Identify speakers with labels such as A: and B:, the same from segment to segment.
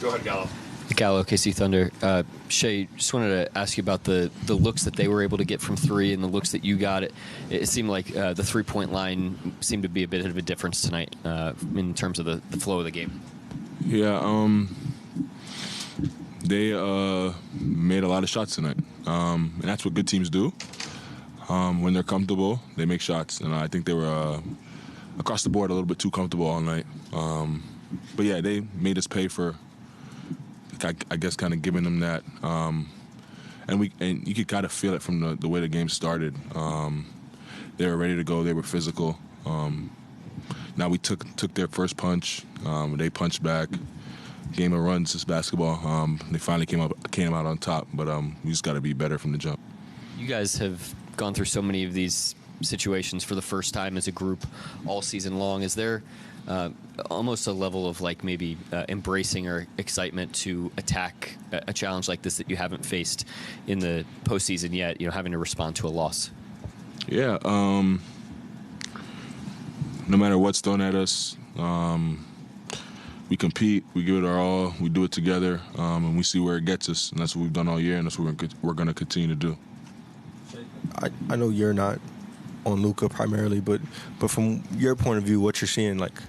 A: Go ahead, Gallo.
B: Gallo, OKC Thunder. Shai, just wanted to ask you about the looks that they were able to get from three and the looks that you got. It seemed like the three-point line seemed to be a bit of a difference tonight in terms of the flow of the game.
C: Yeah, they made a lot of shots tonight, and that's what good teams do. When they're comfortable, they make shots, and I think they were across the board a little bit too comfortable all night. But yeah, they made us pay for, I guess, kind of giving them that, and you could kind of feel it from the way the game started. They were ready to go. They were physical. Now we took their first punch. They punched back. Game of runs, this basketball. They finally came out on top, but we just got to be better from the jump.
B: You guys have gone through so many of these situations for the first time as a group all season long. Is there almost a level of like maybe embracing or excitement to attack a challenge like this that you haven't faced in the postseason yet? You know, having to respond to a loss.
C: Yeah. No matter what's thrown at us, we compete, we give it our all, we do it together, and we see where it gets us, and that's what we've done all year, and that's what we're going to continue to do.
D: I know you're not on Luka primarily, but from your point of view, what you're seeing, like,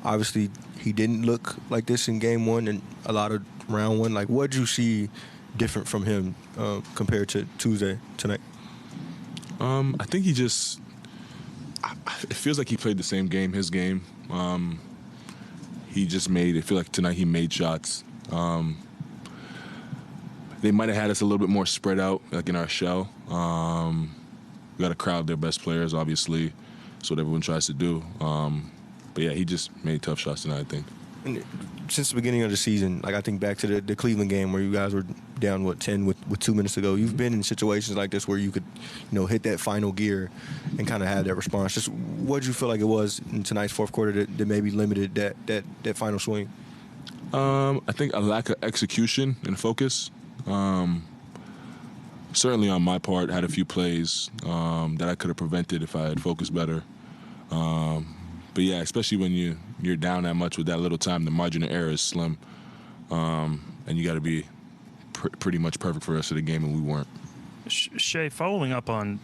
D: obviously he didn't look like this in game one and a lot of round one. Like, what did you see different from him compared to Tuesday tonight?
C: I think he just, it feels like he played the same game, his game. He just it feel like tonight he made shots. They might have had us a little bit more spread out, like in our shell. We got to crowd their best players, obviously. That's what everyone tries to do. But yeah, he just made tough shots tonight, I think.
D: And since the beginning of the season, like I think back to the Cleveland game where you guys were down 10 with 2 minutes to go. You've been in situations like this where you could, hit that final gear and kind of have that response. Just what did you feel like it was in tonight's fourth quarter that maybe limited that final swing?
C: I think a lack of execution and focus. Certainly on my part, had a few plays that I could have prevented if I had focused better. But yeah, especially when you're down that much with that little time, the margin of error is slim, and you got to be pretty much perfect for the rest of the game, and we weren't.
A: Shai, following up on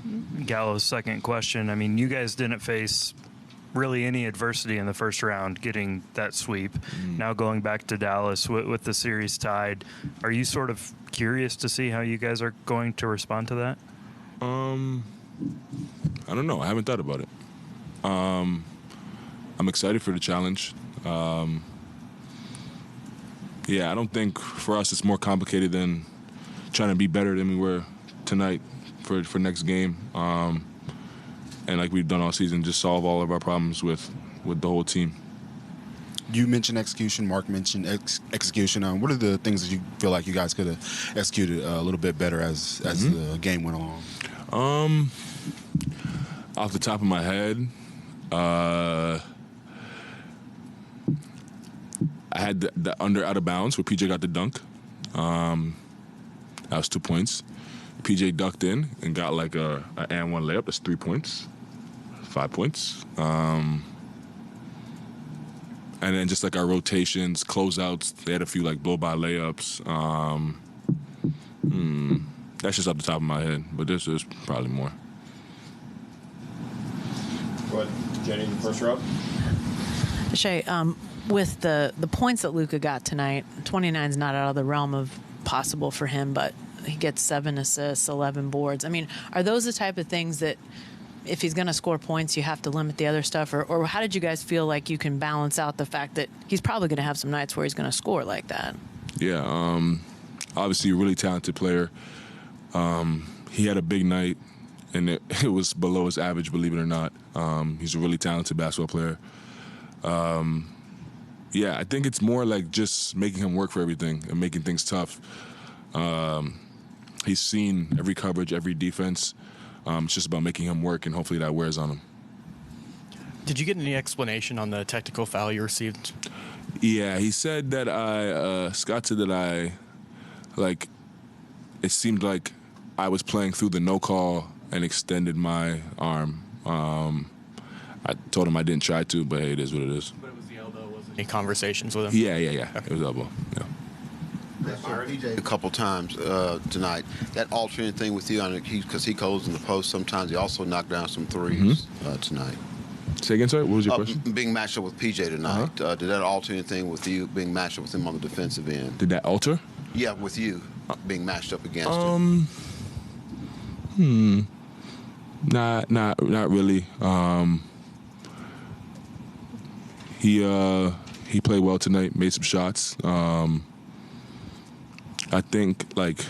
A: Gallo's second question, I mean, you guys didn't face really any adversity in the first round, getting that sweep. Now going back to Dallas with the series tied, are you sort of curious to see how you guys are going to respond to that?
C: I don't know. I haven't thought about it. I'm excited for the challenge. Yeah, I don't think for us it's more complicated than trying to be better than we were tonight for next game. And like we've done all season, just solve all of our problems with the whole team.
E: You mentioned execution. Mark mentioned execution. What are the things that you feel like you guys could have executed a little bit better as the game went along?
C: Off the top of my head, I had the under out of bounds where PJ got the dunk. That was 2 points. PJ ducked in and got like a and one layup. That's 3 points. 5 points. And then just like our rotations, closeouts, they had a few like blow-by layups. That's just off the top of my head, but there's probably more.
F: Go ahead, Jenny, the first row.
G: Shai, with the points that Luka got tonight, 29 is not out of the realm of possible for him, but he gets 7 assists, 11 boards. I mean, are those the type of things that if he's going to score points, you have to limit the other stuff? Or how did you guys feel like you can balance out the fact that he's probably going to have some nights where he's going to score like that?
C: Yeah, obviously a really talented player. He had a big night, and it was below his average, believe it or not. He's a really talented basketball player. Yeah, I think it's more like just making him work for everything and making things tough. He's seen every coverage, every defense. It's just about making him work, and hopefully that wears on him.
H: Did you get any explanation on the technical foul you received?
C: Yeah, he said that Scott said that it seemed like I was playing through the no call and extended my arm. I told him I didn't try to, but hey, it is what it is.
H: But it was the elbow, wasn't it? Any conversations with him?
C: Yeah. It was elbow, yeah.
I: a couple times tonight. That alternating thing with you, because he goes in the post sometimes. He also knocked down some threes tonight.
C: Say again, sorry? What was your question?
I: Being matched up with PJ tonight. Did that alter anything with you being matched up with him on the defensive end?
C: Did that alter?
I: Yeah, with you being matched up against him.
C: Not really. He played well tonight, made some shots. I think the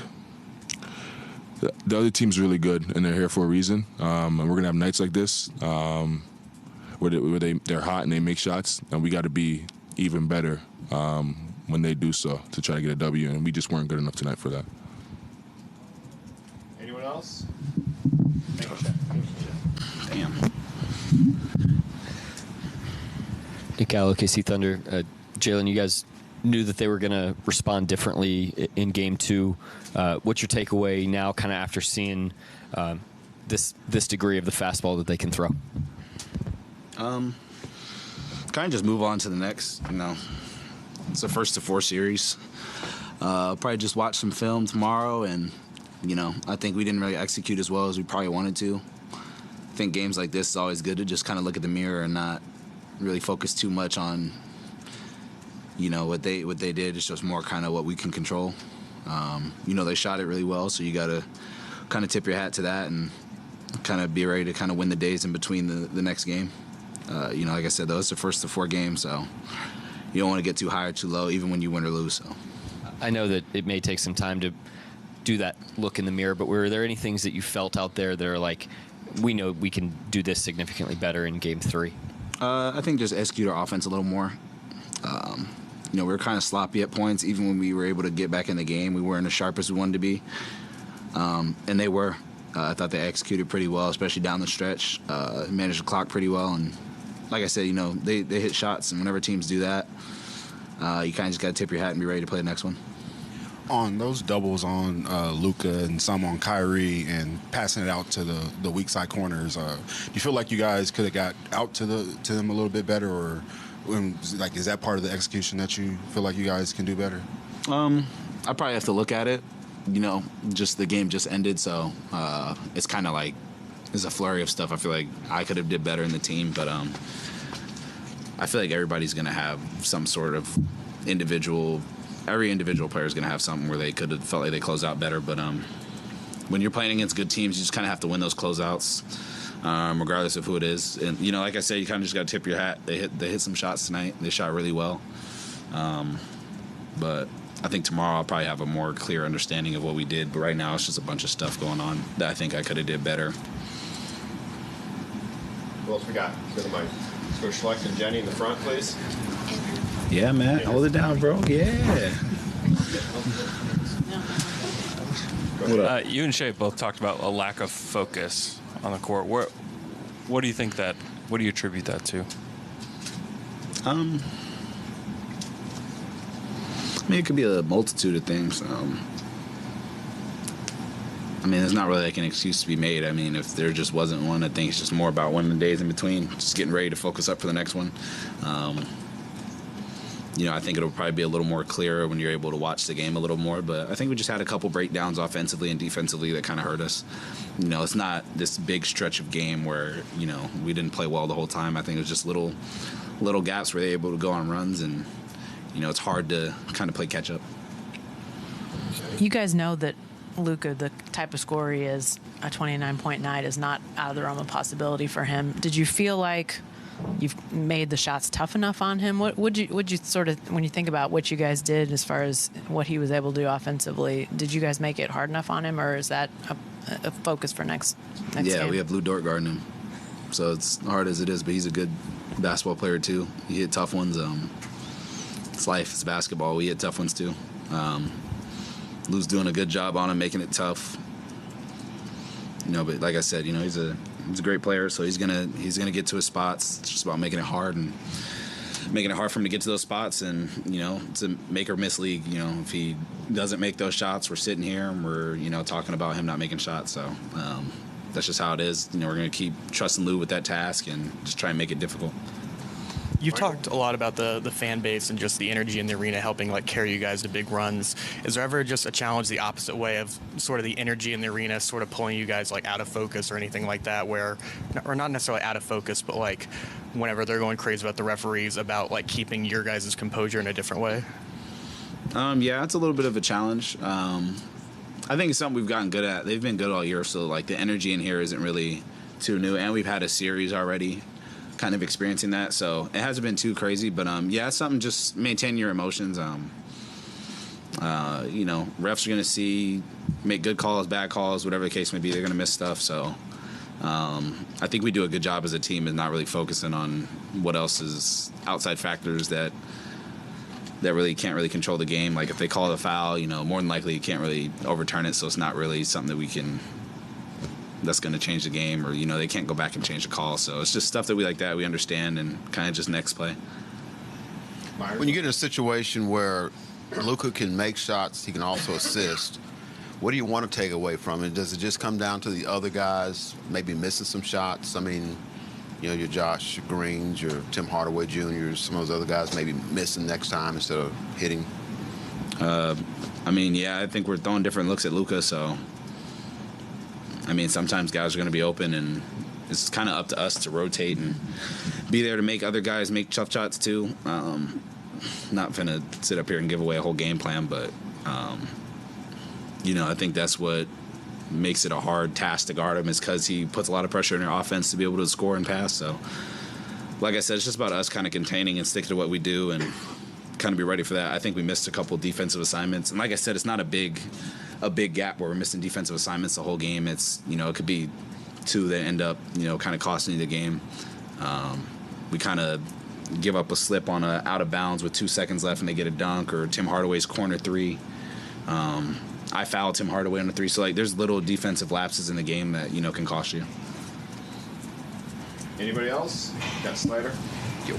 C: other team's really good, and they're here for a reason. And we're gonna have nights like this where they're hot and they make shots, and we got to be even better when they do so to try to get a W. And we just weren't good enough tonight for that.
F: Anyone else?
J: Damn.
B: Nick Gallo, OKC Thunder. Jalen, you guys knew that they were going to respond differently in Game 2. What's your takeaway now, kind of after seeing this degree of the fastball that they can throw?
J: Kind of just move on to the next. It's a 1st of 4 series. Probably just watch some film tomorrow, and I think we didn't really execute as well as we probably wanted to. I think games like this is always good to just kind of look at the mirror and not really focus too much on what they did. It's just more kind of what we can control. They shot it really well, so you got to kind of tip your hat to that and kind of be ready to kind of win the days in between the next game. Like I said, though, it's the 1st of 4 games, so you don't want to get too high or too low, even when you win or lose. So
B: I know that it may take some time to do that look in the mirror, but were there any things that you felt out there that are like, we know we can do this significantly better in Game 3?
J: I think just execute our offense a little more. We were kind of sloppy at points. Even when we were able to get back in the game, we weren't as sharp as we wanted to be. And they were. I thought they executed pretty well, especially down the stretch. Managed the clock pretty well. And like I said, they hit shots. And whenever teams do that, you kind of just got to tip your hat and be ready to play the next one.
E: On those doubles on Luka and some on Kyrie and passing it out to the weak side corners, do you feel like you guys could have got out to them a little bit better, or is that part of the execution that you feel like you guys can do better?
J: I probably have to look at it. Just the game just ended, so it's kind of like there's a flurry of stuff. I feel like I could have did better in the team, but I feel like everybody's going to have some sort of every individual player is going to have something where they could have felt like they closed out better. But when you're playing against good teams, you just kind of have to win those closeouts, regardless of who it is. And like I said, you kind of just got to tip your hat. They hit some shots tonight. They shot really well. But I think tomorrow I'll probably have a more clear understanding of what we did. But right now it's just a bunch of stuff going on that I think I could have did better.
F: Who else we got? To the mic. Let's go Schlecht and Jenny in the front, please.
J: Yeah, man. Hold it down, bro. Yeah.
K: You and Shai both talked about a lack of focus on the court. What do you think what do you attribute that to?
J: It could be a multitude of things. There's not really like an excuse to be made. If there just wasn't one, I think it's just more about winning the days in between, just getting ready to focus up for the next one. I think it'll probably be a little more clear when you're able to watch the game a little more. But I think we just had a couple breakdowns offensively and defensively that kind of hurt us. It's not this big stretch of game where, we didn't play well the whole time. I think it was just little gaps where they're able to go on runs, and, it's hard to kind of play catch up.
G: You guys know that Luka, the type of scorer he is, a 29-point night is not out of the realm of possibility for him. Did you feel like you've made the shots tough enough on him? What would you sort of, when you think about what you guys did as far as what he was able to do offensively, did you guys make it hard enough on him, or is that a focus for next game?
J: Yeah, we have Lou Dort guarding him, so it's hard as it is, but he's a good basketball player too. He hit tough ones. It's life. It's basketball. We hit tough ones too. Lou's doing a good job on him, making it tough. But like I said, he's a great player, so he's gonna get to his spots. It's just about making it hard and making it hard for him to get to those spots. And it's a make or miss league. If he doesn't make those shots, we're sitting here and we're talking about him not making shots. So that's just how it is. We're gonna keep trusting Lou with that task and just try and make it difficult.
H: You've talked a lot about the fan base and just the energy in the arena helping like carry you guys to big runs. Is there ever just a challenge the opposite way of sort of the energy in the arena sort of pulling you guys like out of focus or anything like that, where, or not necessarily out of focus, but like whenever they're going crazy about the referees, about like keeping your guys' composure in a different way?
J: Yeah, it's a little bit of a challenge. I think it's something we've gotten good at. They've been good all year, so like the energy in here isn't really too new, and we've had a series already kind of experiencing that, so it hasn't been too crazy, but yeah, it's something. Just maintain your emotions. Refs are going to make good calls, bad calls, whatever the case may be. They're going to miss stuff, so I think we do a good job as a team in not really focusing on what else is outside factors that really can't really control the game. Like if they call a foul, more than likely you can't really overturn it, so it's not really something that's going to change the game, or they can't go back and change the call. So it's just stuff that we understand, and kind of just next play.
I: When you get in a situation where Luka can make shots, he can also assist, what do you want to take away from it? Does it just come down to the other guys maybe missing some shots? I mean, your Josh Greens, your Tim Hardaway Jr., some of those other guys maybe missing next time instead of hitting?
J: I think we're throwing different looks at Luka, so sometimes guys are going to be open, and it's kind of up to us to rotate and be there to make other guys make tough shots too. Not going to sit up here and give away a whole game plan, but I think that's what makes it a hard task to guard him, is because he puts a lot of pressure on your offense to be able to score and pass. So, like I said, it's just about us kind of containing and sticking to what we do and kind of be ready for that. I think we missed a couple defensive assignments, and like I said, it's not a big gap where we're missing defensive assignments the whole game. It's it could be two that end up kind of costing you the game. We kind of give up a slip on a out of bounds with 2 seconds left and they get a dunk, or Tim Hardaway's corner three. I fouled Tim Hardaway on the three. So like there's little defensive lapses in the game that can cost you.
F: Anybody else? Got Slider?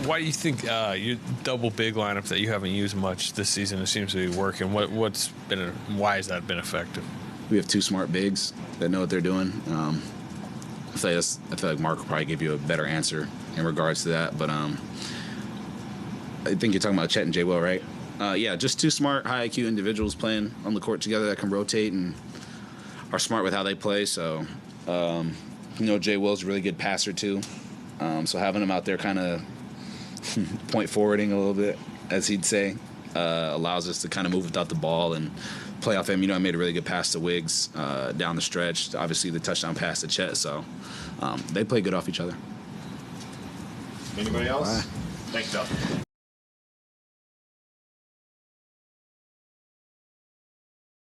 K: Why do you think your double big lineup that you haven't used much this season, it seems to be working? Why has that been effective?
J: We have two smart bigs that know what they're doing. I feel like Mark will probably give you a better answer in regards to that, but I think you're talking about Chet and J. Will, right? Yeah, just two smart, high IQ individuals playing on the court together that can rotate and are smart with how they play. So, J. Will's a really good passer too. So having him out there kind of point forwarding a little bit, as he'd say, allows us to kind of move without the ball and play off him. I made a really good pass to Wiggs down the stretch. Obviously, the touchdown pass to Chet. So they play good off each other.
F: Anybody else? Thanks, Duff.